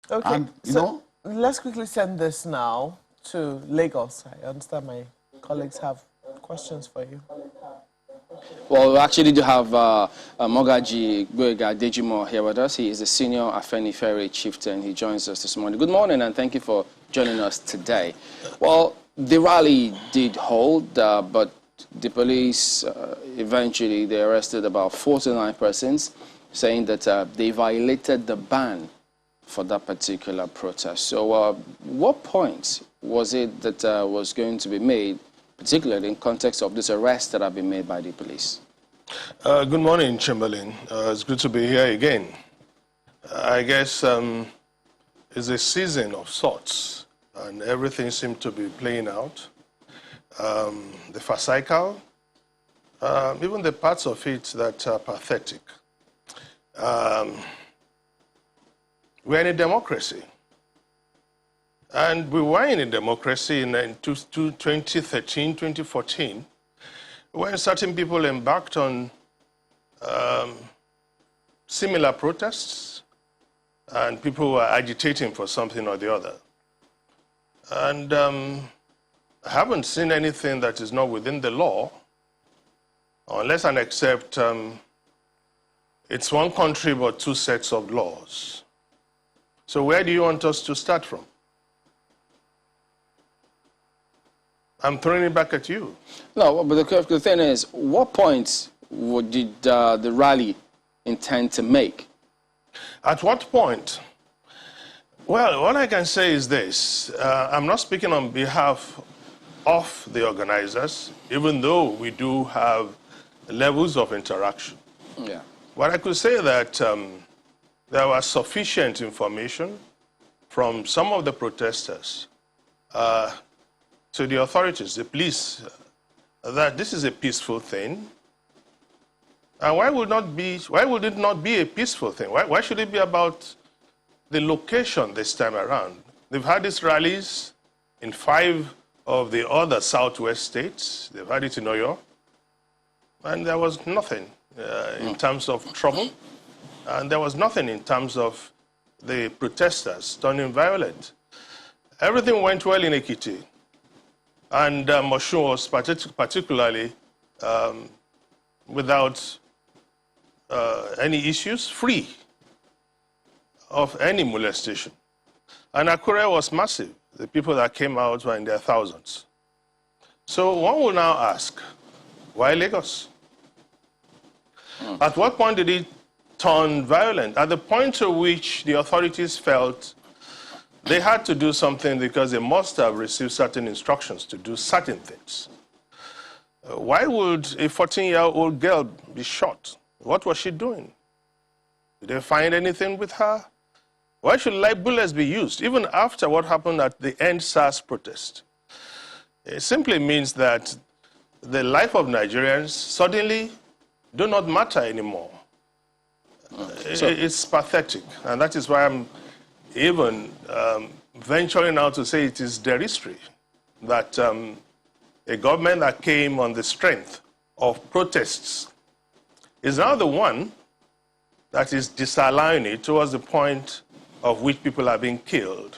Okay, And, let's quickly send this now to Lagos. I understand my colleagues have questions for you. Well, we actually do have Mogaji Gwega Dejimo here with us. He is the senior Afenifere chieftain. He joins us this morning. Good morning, and thank you for joining us today. Well, the rally did hold, but the police eventually they arrested about 49 persons, saying that they violated the ban for that particular protest. So, what point was it that was going to be made, particularly in context of this arrest that have been made by the police? Good morning, Chamberlain. It's good to be here again. I guess it's a season of sorts, and everything seems to be playing out. The farcical, even the parts of it that are pathetic. We're in a democracy. And we were in a democracy in 2013, 2014, when certain people embarked on similar protests, and people were agitating for something or the other. And I haven't seen anything that is not within the law, unless and except it's one country but two sets of laws. So where do you want us to start from? I'm throwing it back at you. No, but the thing is, what point did the rally intend to make? At what point? Well, what I can say is this. I'm not speaking on behalf of the organizers, even though we do have levels of interaction. Yeah. But I could say that there was sufficient information from some of the protesters to the authorities, the police, that this is a peaceful thing. And why would it not be a peaceful thing? Why should it be about the location this time around? They've had these rallies in 5 of the other southwest states. They've had it in Oyo. And there was nothing in terms of trouble. And there was nothing in terms of the protesters turning violent. Everything went well in Ekiti. And Moshun was particularly without any issues, free of any molestation. And Akure was massive. The people that came out were in their thousands. So one will now ask, why Lagos? At what point did it turn violent? At the point to which the authorities felt they had to do something because they must have received certain instructions to do certain things. Why would a 14-year-old girl be shot? What was she doing? Did they find anything with her? Why should live bullets be used, even after what happened at the End SARS protest? It simply means that the life of Nigerians suddenly do not matter anymore. It's pathetic, and that is why I'm even venturing out to say it is derisory that a government that came on the strength of protests is now the one that is disallowing it towards the point of which people are being killed.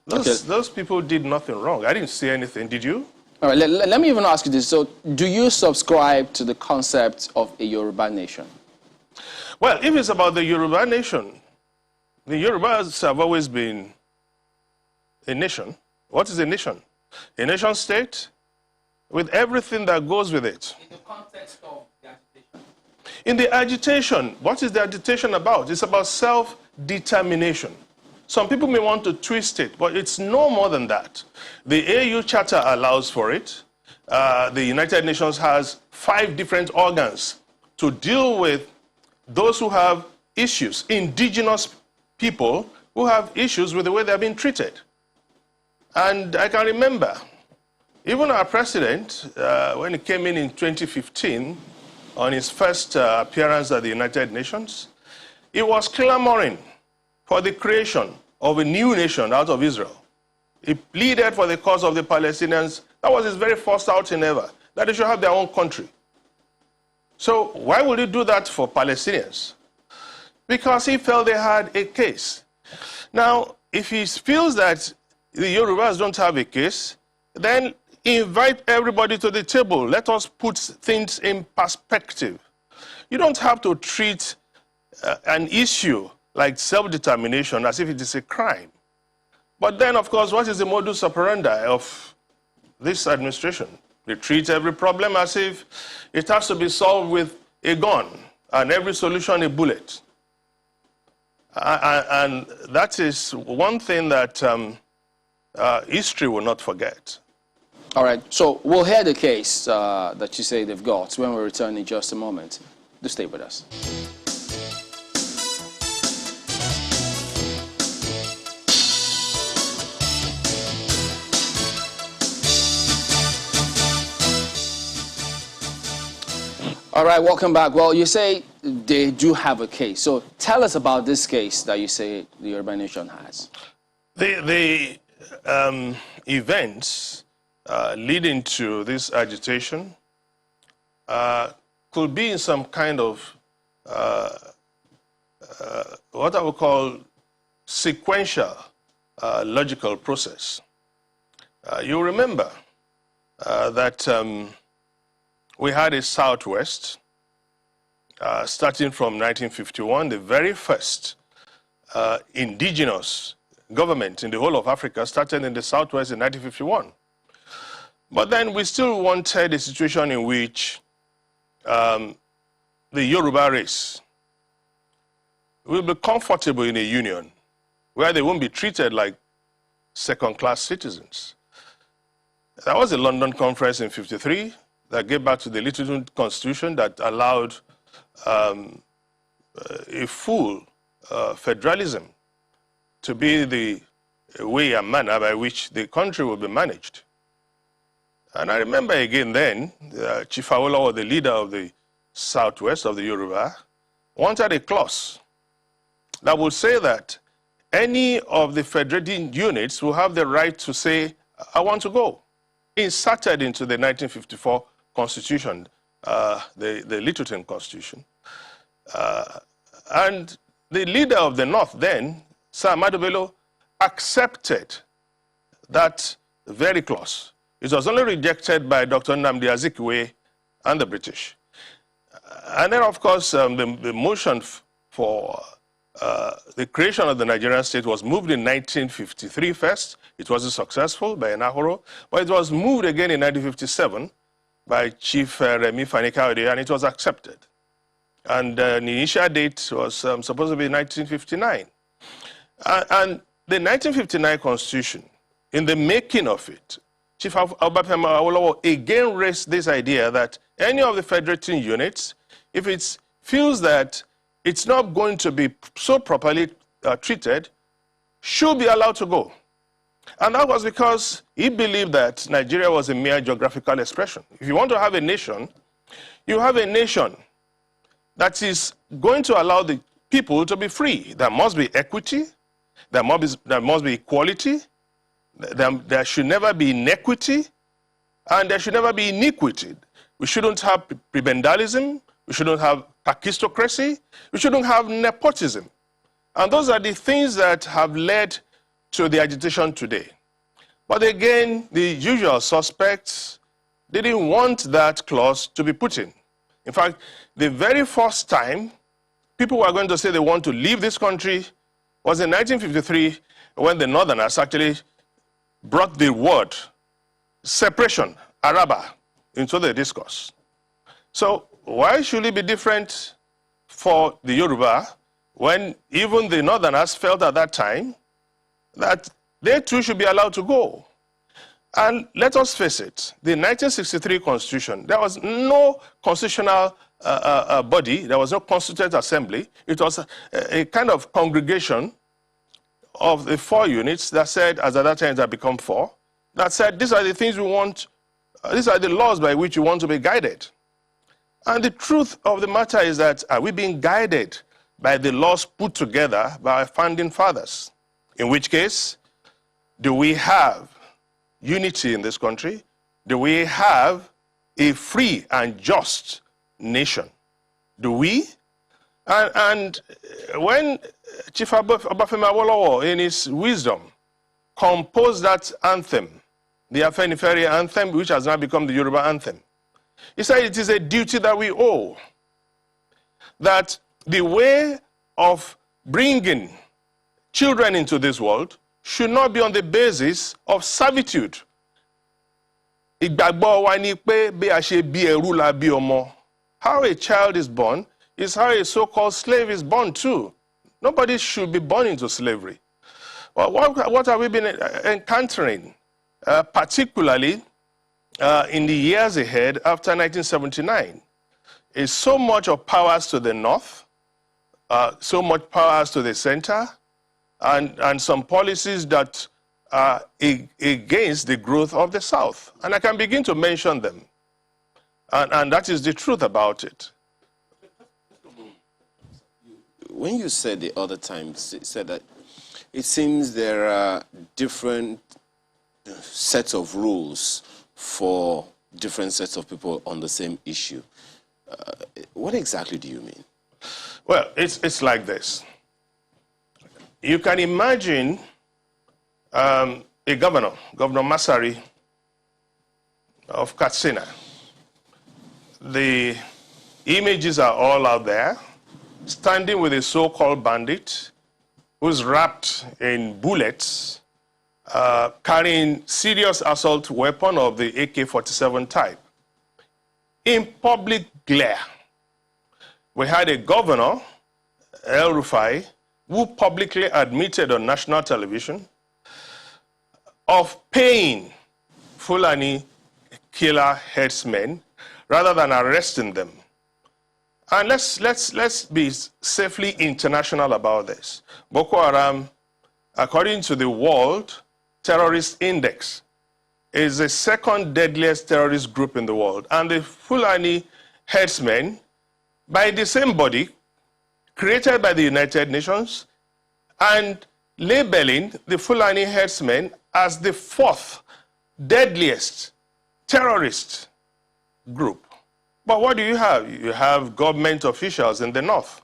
Those people did nothing wrong. I didn't see anything. Did you? All right, let me even ask you this. So, do you subscribe to the concept of a Yoruba nation? Well, if it's about the Yoruba nation, the Yorubas have always been a nation. What is a nation? A nation state with everything that goes with it. In the context of the agitation. In the agitation, what is the agitation about? It's about self-determination. Some people may want to twist it, but it's no more than that. The AU Charter allows for it. The United Nations has 5 different organs to deal with those who have issues, indigenous people who have issues with the way they're being treated. And I can remember, even our president, when he came in 2015, on his first appearance at the United Nations, he was clamoring for the creation of a new nation out of Israel. He pleaded for the cause of the Palestinians. That was his very first outing ever, that they should have their own country. So why would he do that for Palestinians? Because he felt they had a case. Now, if he feels that the Yorubas don't have a case, then invite everybody to the table. Let us put things in perspective. You don't have to treat an issue like self-determination as if it is a crime. But then, of course, what is the modus operandi of this administration? They treat every problem as if it has to be solved with a gun and every solution a bullet. And that is one thing that history will not forget. All right, so we'll hear the case that you say they've got when we return in just a moment. Do stay with us. All right, welcome back. Well, you say they do have a case. So tell us about this case that you say the Yoruba Nation has. The events leading to this agitation could be in some kind of what I would call sequential logical process. You remember that we had a Southwest starting from 1951, the very first indigenous government in the whole of Africa started in the Southwest in 1951. But then we still wanted a situation in which the Yoruba race will be comfortable in a union where they won't be treated like second-class citizens. That was the London Conference in '53 that gave back to the Littleton Constitution that allowed a full federalism to be the way and manner by which the country will be managed. And I remember again then, Chief Awolowo, the leader of the Southwest of the Yoruba, wanted a clause that would say that any of the federating units will have the right to say, I want to go, inserted into the 1954 Constitution, the Littleton Constitution. And the leader of the North then, Sir Ahmadu Bello, accepted that very clause. It was only rejected by Dr. Nnamdi Azikiwe and the British. And then, of course, the motion for the creation of the Nigerian state was moved in 1953 first. It wasn't successful by Enahoro, but it was moved again in 1957 by Chief Remi Fani-Kayode, and it was accepted. And the initial date was supposed to be 1959. And the 1959 Constitution, in the making of it, Chief Obafemi Awolowo again raised this idea that any of the federating units, if it feels that it's not going to be so properly treated, should be allowed to go. And that was because he believed that Nigeria was a mere geographical expression. If you want to have a nation, you have a nation that is going to allow the people to be free. There must be equity, there must be equality, there should never be inequity, and there should never be iniquity. We shouldn't have prebendalism, we shouldn't have parkistocracy, we shouldn't have nepotism. And those are the things that have led to the agitation today. But again, the usual suspects didn't want that clause to be put in. In fact, the very first time people were going to say they want to leave this country was in 1953 when the Northerners actually brought the word separation, Araba, into the discourse. So why should it be different for the Yoruba when even the Northerners felt at that time that they too should be allowed to go? And let us face it, the 1963 Constitution, there was no constitutional body, there was no constituent assembly. It was a kind of congregation of the 4 units that said, as at that time it had become 4, that said, these are the things we want, these are the laws by which we want to be guided. And the truth of the matter is that, are we being guided by the laws put together by our founding fathers? In which case, do we have unity in this country? Do we have a free and just nation? Do we? And when Chief Obafemi Awolowo, in his wisdom, composed that anthem, the Afenifere anthem, which has now become the Yoruba anthem, he said it is a duty that we owe, that the way of bringing children into this world should not be on the basis of servitude. Ìgbàgbọ́ wa ni pé bí a ṣe bí ẹrú la bí ọmọ. How a child is born is how a so-called slave is born too. Nobody should be born into slavery. Well, what have we been encountering, particularly in the years ahead after 1979, is so much of powers to the north, so much powers to the center, and some policies that are against the growth of the South. And I can begin to mention them. And that is the truth about it. When you said the other time, said that it seems there are different sets of rules for different sets of people on the same issue. What exactly do you mean? Well, it's like this. You can imagine a governor, Governor Masari of Katsina. The images are all out there, standing with a so-called bandit who's wrapped in bullets, carrying serious assault weapon of the AK-47 type, in public glare. We had a governor, El Rufai, who publicly admitted on national television of paying Fulani killer headsmen rather than arresting them. And let's be safely international about this. Boko Haram, according to the World Terrorist Index, is the second deadliest terrorist group in the world. And the Fulani headsmen, by the same body, created by the United Nations, and labeling the Fulani headsmen as the fourth deadliest terrorist group. But what do you have? You have government officials in the north,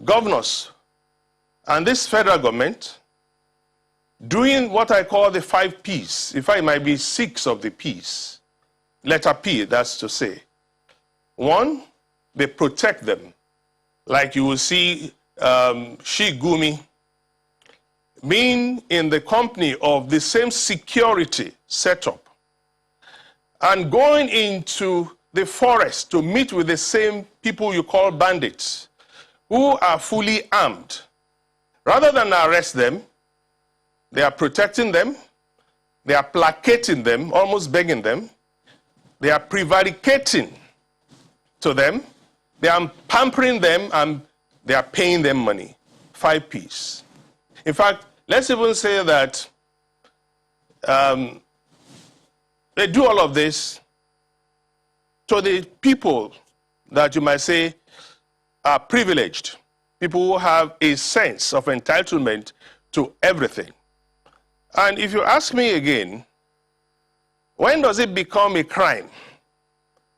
governors, and this federal government doing what I call the 5 Ps. In fact, it might be 6 of the Ps. Letter P, that's to say. 1, they protect them. Like you will see Sheikh Gumi being in the company of the same security setup and going into the forest to meet with the same people you call bandits who are fully armed. Rather than arrest them, they are protecting them, they are placating them, almost begging them, they are prevaricating to them, they are pampering them, and they are paying them money. 5 Ps. In fact, let's even say that they do all of this to the people that you might say are privileged, people who have a sense of entitlement to everything. And if you ask me again, when does it become a crime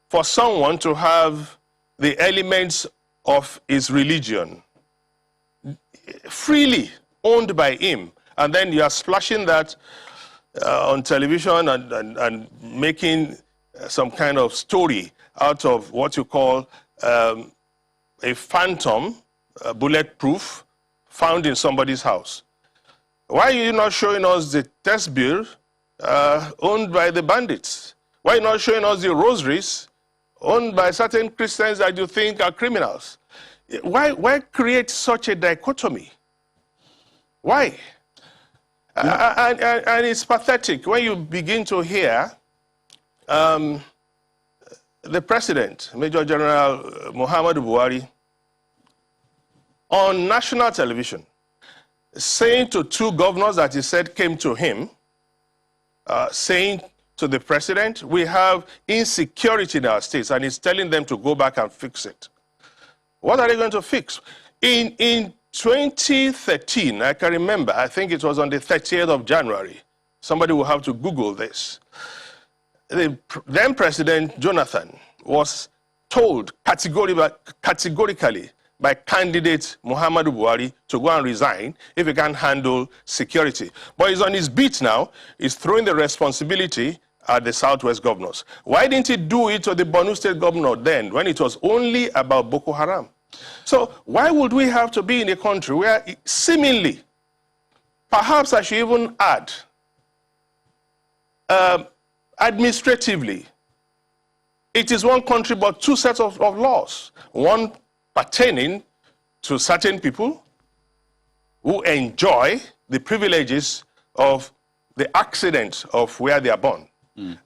for someone to have the elements of his religion freely owned by him, and then you are splashing that on television and making some kind of story out of what you call a phantom, bulletproof, found in somebody's house? Why are you not showing us the test bill owned by the bandits? Why are you not showing us the rosaries owned by certain Christians that you think are criminals? Why create such a dichotomy? Why? And it's pathetic when you begin to hear the president, Major General Muhammadu Buhari, on national television, saying to 2 governors that he said came to him, saying to the president, we have insecurity in our states, and he's telling them to go back and fix it. What are they going to fix? In 2013, I can remember, I think it was on the 30th of January, somebody will have to Google this, the then President Jonathan was told categorically by candidate Muhammadu Buhari to go and resign if he can't handle security. But he's on his beat now. He's throwing the responsibility at the Southwest governors. Why didn't he do it to the Borno State governor then, when it was only about Boko Haram? So why would we have to be in a country where seemingly, perhaps I should even add, administratively, it is one country but two sets of laws, one pertaining to certain people who enjoy the privileges of the accident of where they are born,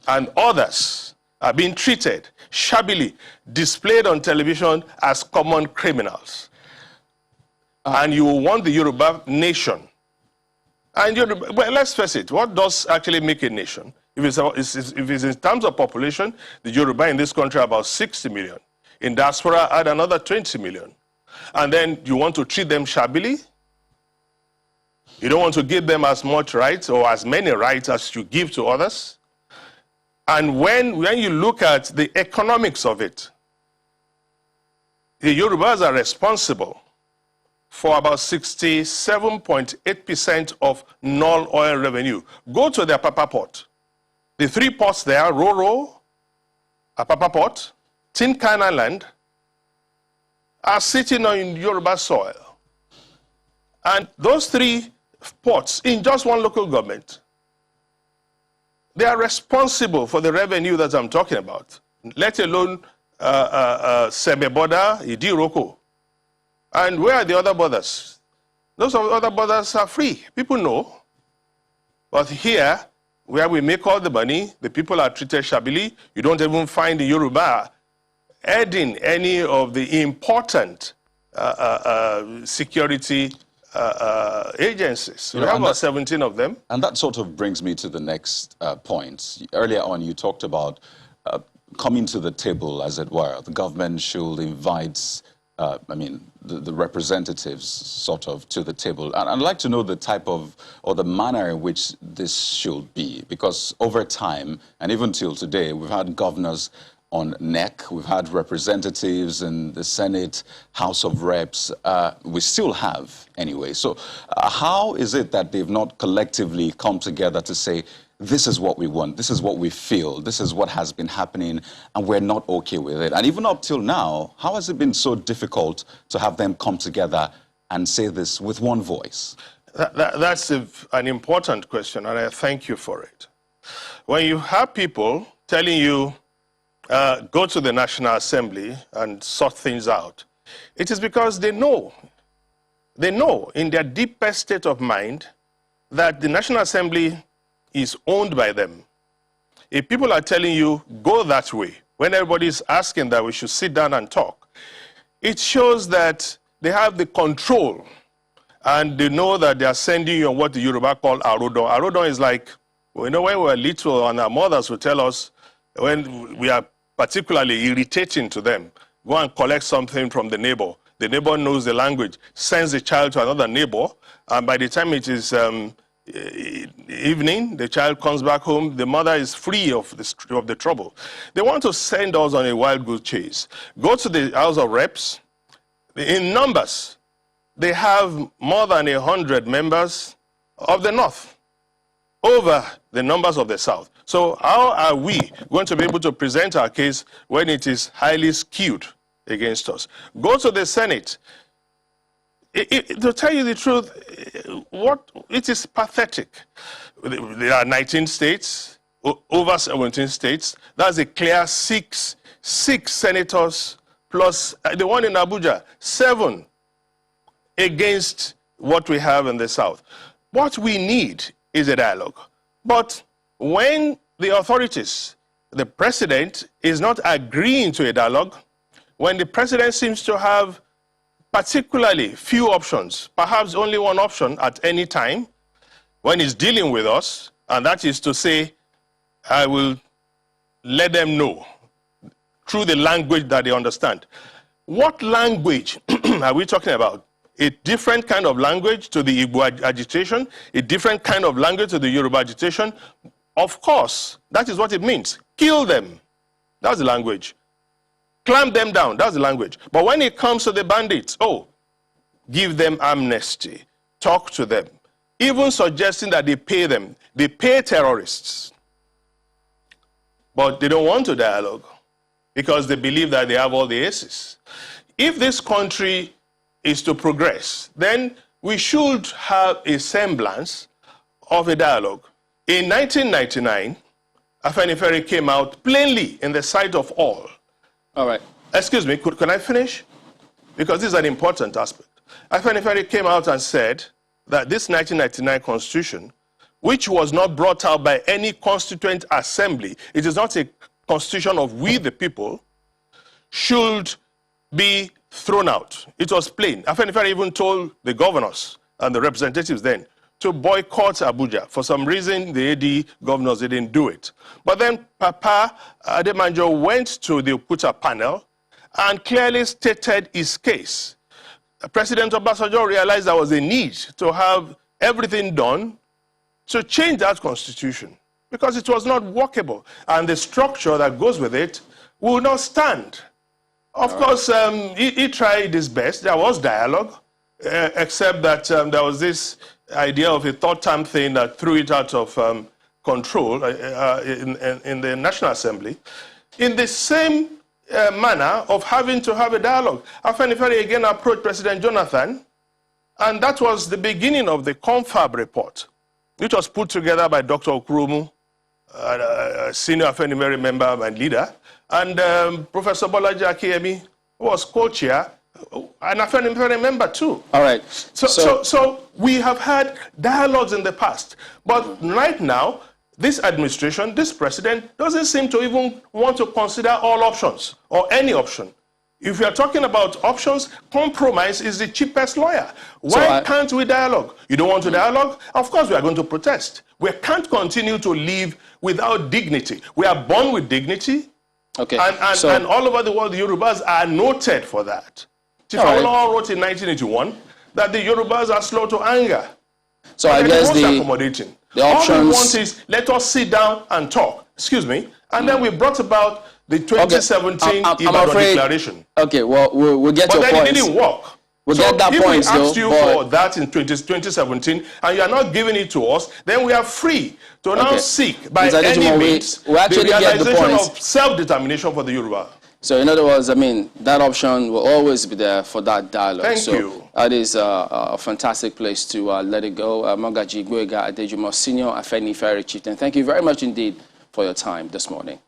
and others are being treated shabbily, displayed on television as common criminals. And you want the Yoruba nation. And well, let's face it, what does actually make a nation? If it's in terms of population, the Yoruba in this country are about 60 million. In diaspora, add another 20 million. And then you want to treat them shabbily? You don't want to give them as much rights or as many rights as you give to others? And when you look at the economics of it, the Yorubas are responsible for about 67.8% of non-oil revenue. Go to their Apapa port. The three ports there, Roro, Apapa port, Tin Can Island, are sitting on Yoruba soil. And those three ports in just one local government, they are responsible for the revenue that I'm talking about, let alone Semeboda, Idiroko. And where are the other borders? Those other borders are free. People know. But here, where we make all the money, the people are treated shabbily. You don't even find the Yoruba adding any of the important security agencies. We have about 17 of them. And that sort of brings me to the next point. Earlier on, you talked about coming to the table, as it were. The government should invite the representatives sort of to the table. And I'd like to know the type of, or the manner in which this should be, because over time, and even till today, we've had governors on NEC, we've had representatives in the Senate, House of Reps, we still have anyway. So how is it that they've not collectively come together to say, this is what we want, this is what we feel, this is what has been happening, and we're not okay with it? And even up till now, how has it been so difficult to have them come together and say this with one voice? That's an important question, and I thank you for it. When you have people telling you, go to the National Assembly and sort things out, it is because they know in their deepest state of mind that the National Assembly is owned by them. If people are telling you, go that way, when everybody is asking that we should sit down and talk, it shows that they have the control and they know that they are sending you on what the Yoruba call Arodon. Arodon is like, when we were little and our mothers would tell us, when we are particularly irritating to them, go and collect something from the neighbor. The neighbor knows the language, sends the child to another neighbor, and by the time it is evening, the child comes back home, the mother is free of the trouble. They want to send us on a wild goose chase. Go to the House of Reps. In numbers, they have more than 100 members of the North over the numbers of the South. So how are we going to be able to present our case when it is highly skewed against us? Go to the Senate. To tell you the truth, it is pathetic. There are 19 states, over 17 states. That's a clear six senators plus the one in Abuja, 7 against what we have in the South. What we need is a dialogue. But when the authorities, the president, is not agreeing to a dialogue, when the president seems to have particularly few options, perhaps only one option at any time, when he's dealing with us, and that is to say, I will let them know through the language that they understand. What language are we talking about? A different kind of language to the Igbo agitation, a different kind of language to the Yoruba agitation? Of course, that is what it means. Kill them. That's the language. clamp them down. That's the language. But when it comes to the bandits, oh, give them amnesty. Talk to them. Even suggesting that they pay them. They pay terrorists. But they don't want to dialogue because they believe that they have all the aces. If this country is to progress, then we should have a semblance of a dialogue. In 1999, Afenifere came out plainly in the sight of all. All right. Excuse me, can I finish? Because this is an important aspect. Afenifere came out and said that this 1999 constitution, which was not brought out by any constituent assembly, it is not a constitution of we the people, should be thrown out. It was plain. Afenifere even told the governors and the representatives then to boycott Abuja. For some reason, the AD governors didn't do it. But then Papa Ademanjo went to the Okuta panel and clearly stated his case. President Obasanjo realized there was a need to have everything done to change that constitution because it was not workable. And the structure that goes with it will not stand. Of course, he tried his best. There was dialogue, except that there was this idea of a third-term thing that threw it out of control in the National Assembly. In the same manner of having to have a dialogue, Afenifere again approached President Jonathan, and that was the beginning of the Confab report, which was put together by Dr. Okurumu, a senior Afenifere member and leader, and Professor Bolaji Akiyemi, who was co-chair, and Afenifere member too. All right. So we have had dialogues in the past, but right now, this administration, this president, doesn't seem to even want to consider all options or any option. If we are talking about options, compromise is the cheapest lawyer. Why can't we dialogue? You don't want to dialogue? Of course we are going to protest. We can't continue to live without dignity. We are born with dignity. Okay. And all over the world, the Yorubas are noted for that. Tifawolawa wrote in 1981 that the Yorubas are slow to anger. So I guess accommodating. The options... All we want is, let us sit down and talk. Excuse me. And then we brought about the 2017 Ibadan Declaration. Okay, well, we'll get your point. But then it didn't work. We'll get that point, though. If we asked you for that in 2017 and you are not giving it to us, then we are free to now seek by any means the realization of self-determination for the Yoruba. So in other words, I mean, that option will always be there for that dialogue. Thank you. That is a fantastic place to let it go. Mogaji Gboyega Adejumo, Senior Afenifere Chieftain, thank you very much indeed for your time this morning.